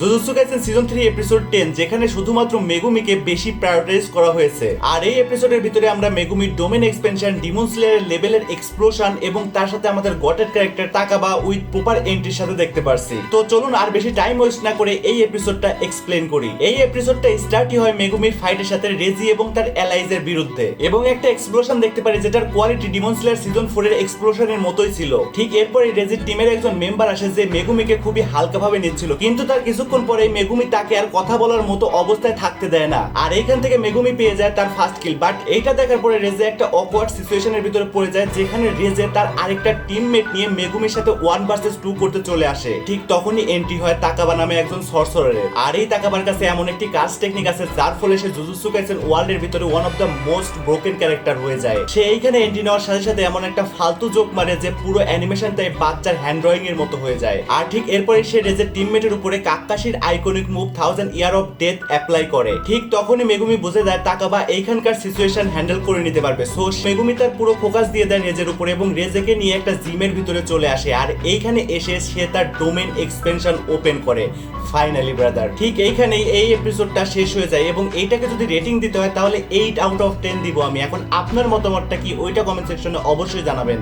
Jujutsu Kaisen season 3 episode 10 যেখানে শুধুমাত্র মেগুমিকে বেশি প্রায়োরিটাইজ করা হয়েছে। আর এই এপিসোডের ভিতরে আমরা মেগুমির ডোমেন এক্সপেনশন, ডিমন স্লেয়ারের লেভেলের এক্সপ্লোশন এবং তার সাথে আমাদের গটেড ক্যারেক্টার তাকাবা উইথ প্রপার এন্ট্রির সাথে দেখতে পারছি। তো চলুন আর বেশি টাইম ওয়েস্ট না করে এই এপিসোডটা এক্সপ্লেন করি। এই এপিসোডটা স্টার্টই হয় মেগুমির ফাইটের সাথে রেজি এবং তার অ্যালাইজের বিরুদ্ধে, এবং একটা এক্সপ্লোশন দেখতে পারি যেটার কোয়ালিটি ডিমন স্লেয়ার সিজন 4 এর এক্সপ্লোশনের মতোই ছিল। ঠিক এরপরে রেজির টিমের একজন মেম্বার আসে যে মেগুমিকে খুবই হালকাভাবে নিচ্ছিল, কিন্তু তার কিছুক্ষণ পরে মেগুমি তাকে আর কথা বলার মতো অবস্থায় থাকতে দেয় না, আর এইখান থেকে মেগুমি পেয়ে যায় তার ফার্স্ট কিল। বাট এইটা দেখার পরে রেজে একটা অকওয়ার্ড সিচুয়েশনের ভিতরে পড়ে যায়, যেখানে রেজে তার আরেকটা টিমমেট নিয়ে মেগুমির সাথে 1 ভার্সেস 2 করতে চলে আসে। ঠিক তখনই এন্ট্রি হয় তাকাবা নামে একজন সরসরারের। আর এই তাকাবার কাছে এমন একটি কাজ টেকনিক আছে যার ফলে সে জুজুৎসু কাইসেন ওয়ার্ল্ডের ভিতরে one of the most broken character হয়ে যায়। সে এইখানে এন্ট্রি নেওয়ার সাথে সাথে এমন একটা ফালতু জোক মারে যে পুরো অ্যানিমেশনটাই বাচ্চার হ্যান্ড ড্রয়িং এর মতো হয়ে যায়। আর ঠিক এরপরে সে রেজের টিমমেটের উপরে কাকাশির iconic move 1000 year of death apply করে। ঠিক তখনই মেগুমি বুঝে যায় তাকাবা এইখানকার সিচুয়েশন হ্যান্ডেল করে নিতে পারবে। সো মেগুমি তার পুরো ফোকাস দিয়ে দেয় রেজের উপরে এবং রেজেকে নিয়ে একটা জিমের ভিতরে চলে আসে। আর এইখানে এসে সে তার ডোমেন এক্সপেনশন ওপেন করে। ফাইনালি ব্রাদার, ঠিক এইখানেই এই এপিসোডটা শেষ হয়ে যায় এবং এইটাকে যদি রেটিং দিতে হয় তাহলে 8 আউট অফ 10 দিব আমি। এখন আপনার মতামতটা কি ওইটা কমেন্ট সেকশনে অবশ্যই জানাবেন।